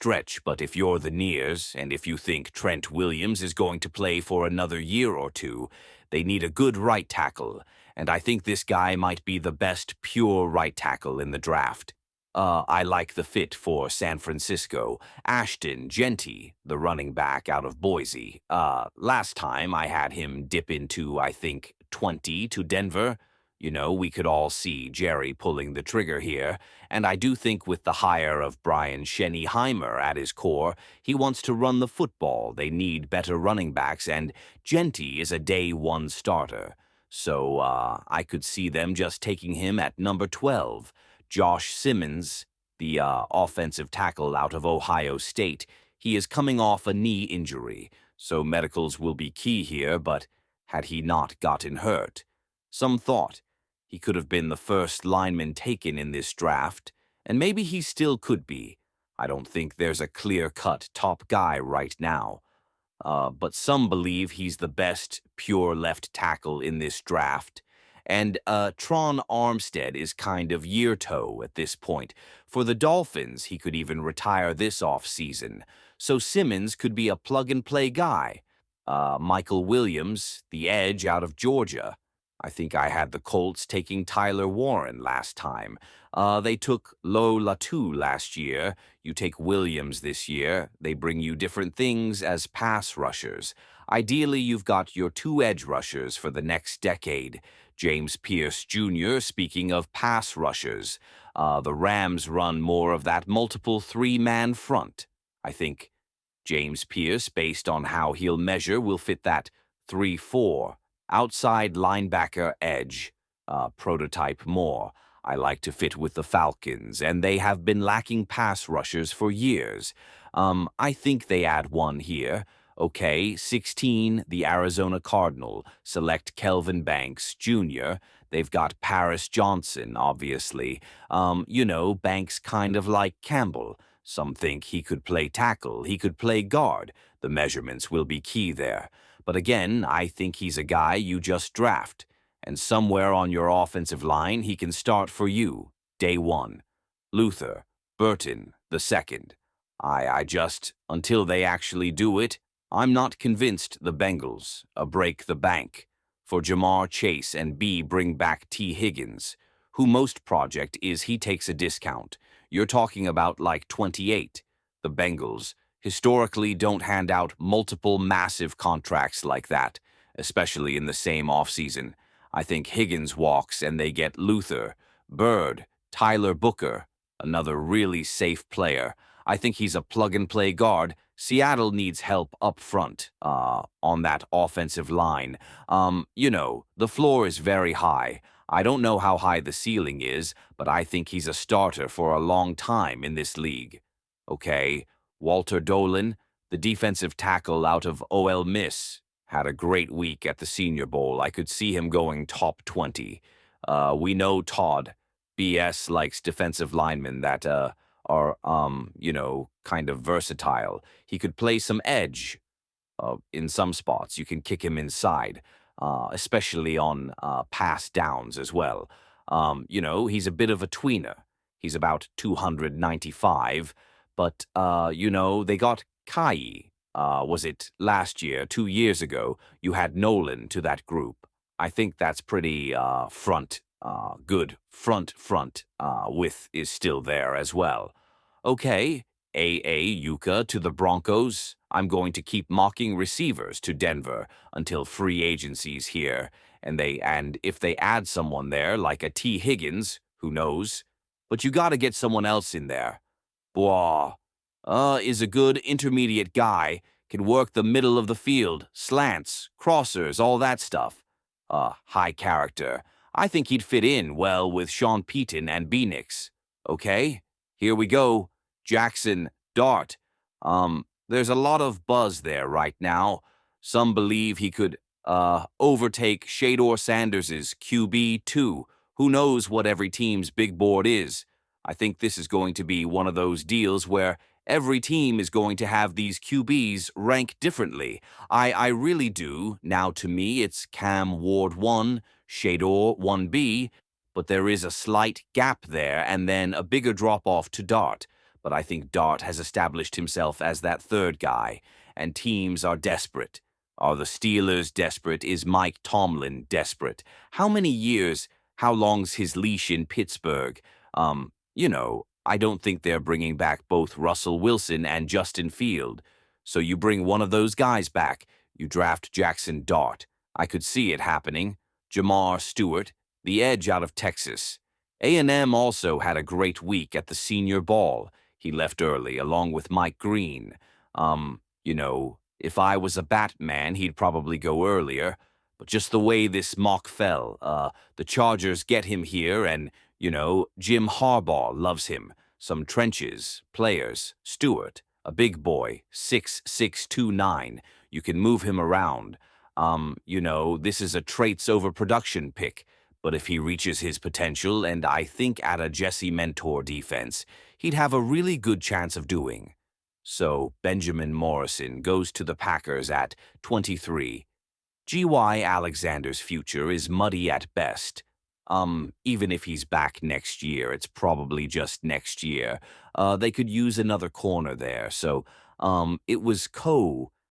stretch, but if you're the Nears, and if you think Trent Williams is going to play for another year or two, they need a good right tackle, and I think this guy might be the best pure right tackle in the draft. I like the fit for San Francisco. Ashton Jeanty, the running back out of Boise. Last time I had him dip into, I think, 20 to Denver. You know, we could all see Jerry pulling the trigger here, and I do think with the hire of Brian Schenneheimer at his core, he wants to run the football. They need better running backs, and Jeanty is a day one starter. So I could see them just taking him at number 12. Josh Simmons, the offensive tackle out of Ohio State, he is coming off a knee injury, so medicals will be key here, but had he not gotten hurt? Some thought he could have been the first lineman taken in this draft, and maybe he still could be. I don't think there's a clear-cut top guy right now. But some believe he's the best pure left tackle in this draft. And Tron Armstead is kind of year-toe at this point. For the Dolphins, he could even retire this offseason. So Simmons could be a plug-and-play guy. Michael Williams, the edge out of Georgia. I think I had the Colts taking Tyler Warren last time. They took Lo Latu last year. You take Williams this year. They bring you different things as pass rushers. Ideally, you've got your two edge rushers for the next decade. James Pierce Jr., speaking of pass rushers. The Rams run more of that multiple three-man front. I think James Pierce, based on how he'll measure, will fit that 3-4. Outside linebacker edge, prototype more. I like to fit with the Falcons, and they have been lacking pass rushers for years. I think they add one here. Okay, 16, the Arizona Cardinal. Select Kelvin Banks Jr. They've got Paris Johnson, obviously. You know, Banks kind of like Campbell. Some think he could play tackle, he could play guard. The measurements will be key there. But again, I think he's a guy you just draft. And somewhere on your offensive line, he can start for you, day one. Luther, Burton, the second. I just, until they actually do it, I'm not convinced the Bengals, break the bank. For Jamar Chase and B bring back T. Higgins, who most project is he takes a discount. You're talking about like 28. The Bengals historically don't hand out multiple massive contracts like that, especially in the same offseason. I think Higgins walks and they get Luther, Bird, Tyler Booker, another really safe player. I think he's a plug-and-play guard. Seattle needs help up front on that offensive line. You know, the floor is very high. I don't know how high the ceiling is, but I think he's a starter for a long time in this league. Okay, Walter Dolan, the defensive tackle out of Ole Miss, had a great week at the Senior Bowl. I could see him going top 20. We know Todd, BS, likes defensive linemen that are, you know, kind of versatile. He could play some edge in some spots. You can kick him inside, especially on pass downs as well. You know, he's a bit of a tweener. He's about 295, but, you know, they got Kai. Was it last year, 2 years ago? You had Nolan to that group. I think that's pretty good. Front width is still there as well. Okay, A.A. Yuka to the Broncos. I'm going to keep mocking receivers to Denver until free agency's here. And if they add someone there, like a T. Higgins, who knows? But you gotta get someone else in there. Boah. Is a good intermediate guy, can work the middle of the field, slants, crossers, all that stuff. High character. I think he'd fit in well with Sean Payton and B-Nix. Okay, here we go. Jackson, Dart. There's a lot of buzz there right now. Some believe he could, overtake Shedeur Sanders' QB2. Who knows what every team's big board is? I think this is going to be one of those deals where every team is going to have these QBs rank differently. I really do. Now, to me, it's Cam Ward 1, Shedeur 1B, but there is a slight gap there and then a bigger drop-off to Dart. but I think Dart has established himself as that third guy, and teams are desperate. Are the Steelers desperate? Is Mike Tomlin desperate? How many years? How long's his leash in Pittsburgh? I don't think they're bringing back both Russell Wilson and Justin Field. So you bring one of those guys back. You draft Jackson Dart. I could see it happening. Jamar Stewart, the edge out of Texas. A&M also had a great week at the Senior Ball. He left early, along with Mike Green. If I was a Batman, he'd probably go earlier. But just the way this mock fell, the Chargers get him here, and, Jim Harbaugh loves him. Some trenches, players, Stewart, a big boy, 6'6", 2'9". You can move him around. This is a traits over production pick. But if he reaches his potential, and I think at a Jesse Mentor defense, he'd have a really good chance of doing. So Benjamin Morrison goes to the Packers at 23. G.Y. Alexander's future is muddy at best. Even if he's back next year, it's probably just next year. They could use another corner there. So, it was Coe